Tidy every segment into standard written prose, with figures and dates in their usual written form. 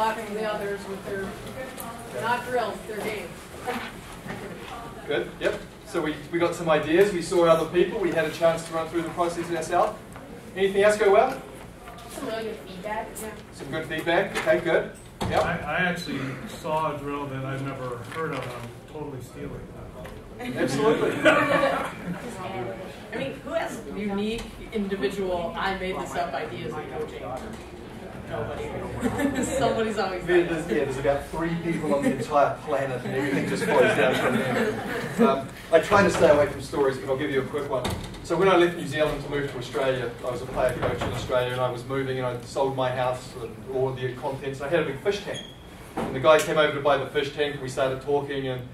overlapping the others with their, not drills, their games. Good, yep. So we got some ideas, we saw other people, we had a chance to run through the process ourselves. Anything else go well? Some really good feedback. Yeah. Some good feedback, okay, good. Yep. I actually saw a drill that I've never heard of, and I'm totally stealing that. Absolutely. I mean, who has unique, individual, I made this up ideas in coaching? Nobody. Somebody's always done it. There's about 3 people on the entire planet and everything just flows down from there. I try to stay away from stories, but I'll give you a quick one. So when I left New Zealand to move to Australia, I was a player coach in Australia and I was moving and I sold my house and all the contents. I had a big fish tank. And the guy came over to buy the fish tank and we started talking and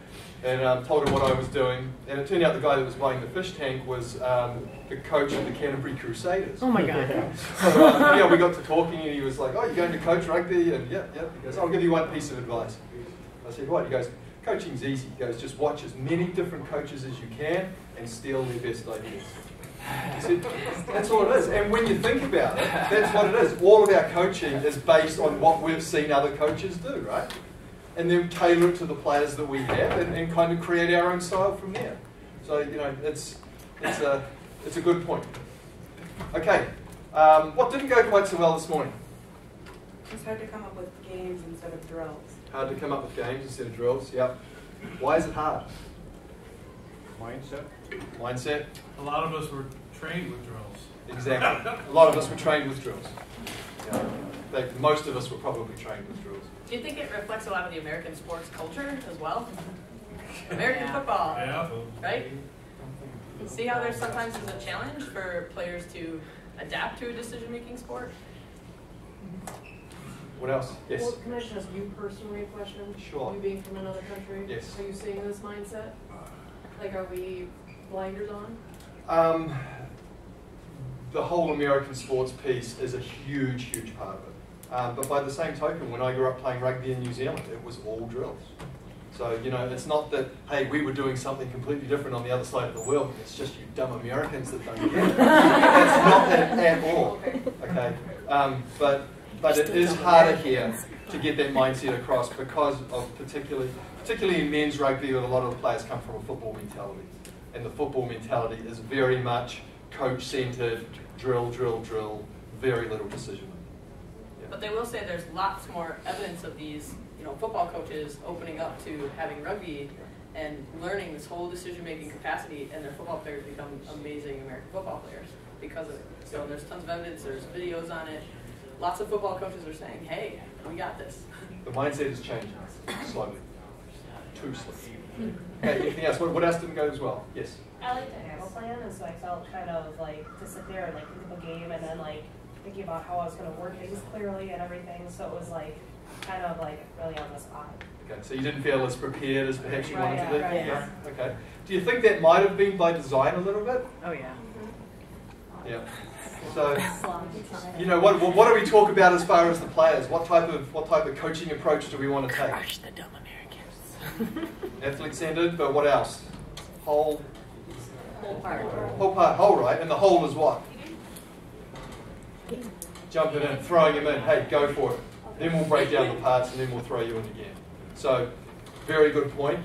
told him what I was doing. And it turned out the guy that was buying the fish tank was the coach of the Canterbury Crusaders. Oh my God. So yeah, we got to talking and he was like, oh, you're going to coach rugby? And yeah. He goes, I'll give you one piece of advice. I said, what? He goes, coaching's easy. He goes, just watch as many different coaches as you can and steal their best ideas. He said, that's all it is. And when you think about it, that's what it is. All of our coaching is based on what we've seen other coaches do, right? And then tailor it to the players that we have and kind of create our own style from there. So, you know, it's a good point. Okay, what didn't go quite so well this morning? It's hard to come up with games instead of drills. Hard to come up with games instead of drills, yep. Why is it hard? Mindset. Mindset. A lot of us were trained with drills. Exactly. A lot of us were trained with drills. Yeah. In fact, most of us were probably trained with drills. Do you think it reflects a lot of the American sports culture as well? American football, right? See how there's sometimes is a challenge for players to adapt to a decision-making sport? What else? Yes? Well, can I just ask you personally a question? Sure. You being from another country? Yes. Are you seeing this mindset? Like, are we blinders on? The whole American sports piece is a huge, huge part of it. But by the same token, when I grew up playing rugby in New Zealand, it was all drills. So, you know, it's not that, hey, we were doing something completely different on the other side of the world. It's just you dumb Americans that don't get it. It's not that at all. Okay. But it is harder here to get that mindset across because of particularly in men's rugby, where a lot of the players come from a football mentality. And the football mentality is very much coach-centered, drill, drill, drill, very little decision. Yeah. But they will say there's lots more evidence of these, you know, football coaches opening up to having rugby and learning this whole decision-making capacity, and their football players become amazing American football players because of it. So there's tons of evidence, there's videos on it. Lots of football coaches are saying, hey, we got this. The mindset is changing slowly. Too slowly. Okay, anything else? What else didn't go as well? Yes? I like the handle plan, and so I felt kind of like to sit there and like think of a game and then like thinking about how I was going to work things clearly and everything. So it was like kind of like really on the spot. Okay, so you didn't feel as prepared as perhaps you wanted to be? Right, yeah. Okay. Do you think that might have been by design a little bit? Oh yeah. Yeah. So, you know, what do we talk about as far as the players? What type of coaching approach do we want to take? Crush the dumb Americans. Athlete-centered, but what else? Whole part. Whole, right? And the whole is what? Jumping in, throwing him in. Hey, go for it. Then we'll break down the parts and then we'll throw you in again. So, very good point.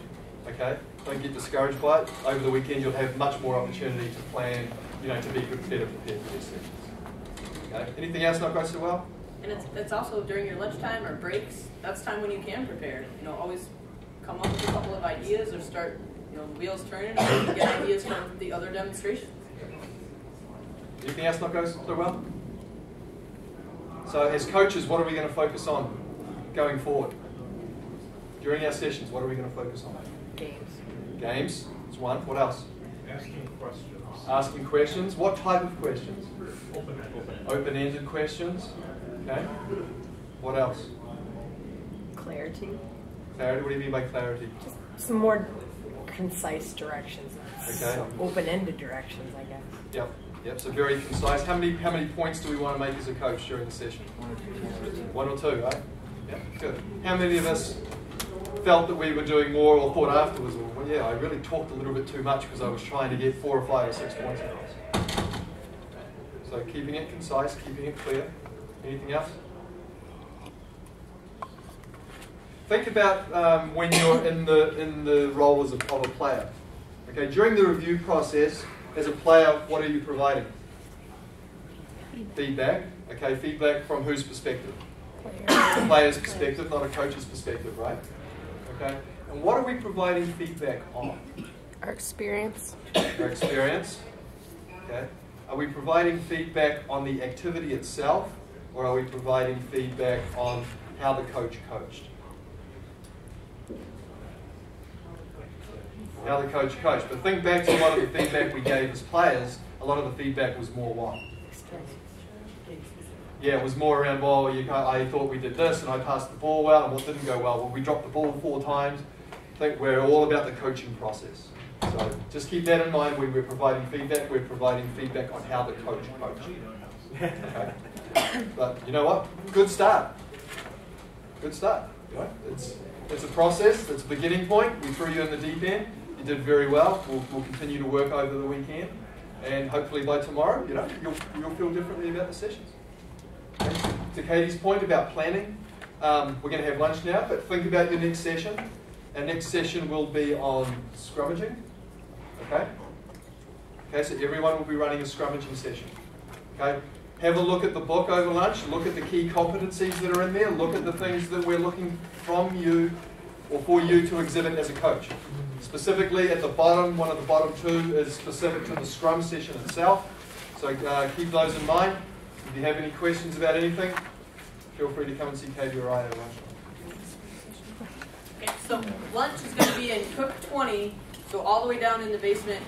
Okay, don't get discouraged by it. Over the weekend, you'll have much more opportunity to plan, you know, to be better prepared for these sessions. Okay. Anything else not going so well? And it's also during your lunchtime or breaks. That's time when you can prepare. You know, always come up with a couple of ideas or start, you know, wheels turning and get ideas from the other demonstrations. Anything else not going so well? So as coaches, what are we going to focus on going forward? During our sessions, what are we going to focus on? Games. Games is one. What else? Asking questions. Asking questions. What type of questions? Open-ended. Open-ended questions. Okay. What else? Clarity. Clarity. What do you mean by clarity? Just some more concise directions. Okay. So open-ended directions, I guess. Yep. Yep. So very concise. How many points do we want to make as a coach during the session? One or two, right? Yeah. Good. How many of us felt that we were doing more or thought afterwards, well, yeah, I really talked a little bit too much because I was trying to get 4 or 5 or 6 points across. So keeping it concise, keeping it clear. Anything else? think about when you're in the role as of a player. Okay, during the review process, as a player, what are you providing? Feedback. Okay, feedback from whose perspective? The player's perspective, not a coach's perspective, right? Okay, and what are we providing feedback on? Our experience. Our experience. Okay, are we providing feedback on the activity itself, or are we providing feedback on how the coach coached? How the coach coached. But think back to a lot of the feedback we gave as players. A lot of the feedback was more what? Yeah, it was more around, well, I thought we did this and I passed the ball well, and what didn't go well? Well, we dropped the ball 4 times. I think we're all about the coaching process. So just keep that in mind when we're providing feedback. We're providing feedback on how the coach coached. Okay? But you know what? Good start. Good start. You know, it's a process. It's a beginning point. We threw you in the deep end. You did very well. We'll continue to work over the weekend, and hopefully by tomorrow, you'll feel differently about the sessions. Okay. To Katie's point about planning, we're going to have lunch now, but think about your next session. Our next session will be on scrummaging. Okay? Okay, so everyone will be running a scrummaging session. Okay? Have a look at the book over lunch, look at the key competencies that are in there, look at the things that we're looking from you or for you to exhibit as a coach. Specifically at the bottom, one of the bottom 2 is specific to the scrum session itself. So keep those in mind. If you have any questions about anything, feel free to come and see Katie or I at lunch. Okay, so lunch is going to be in Cook 20, so all the way down in the basement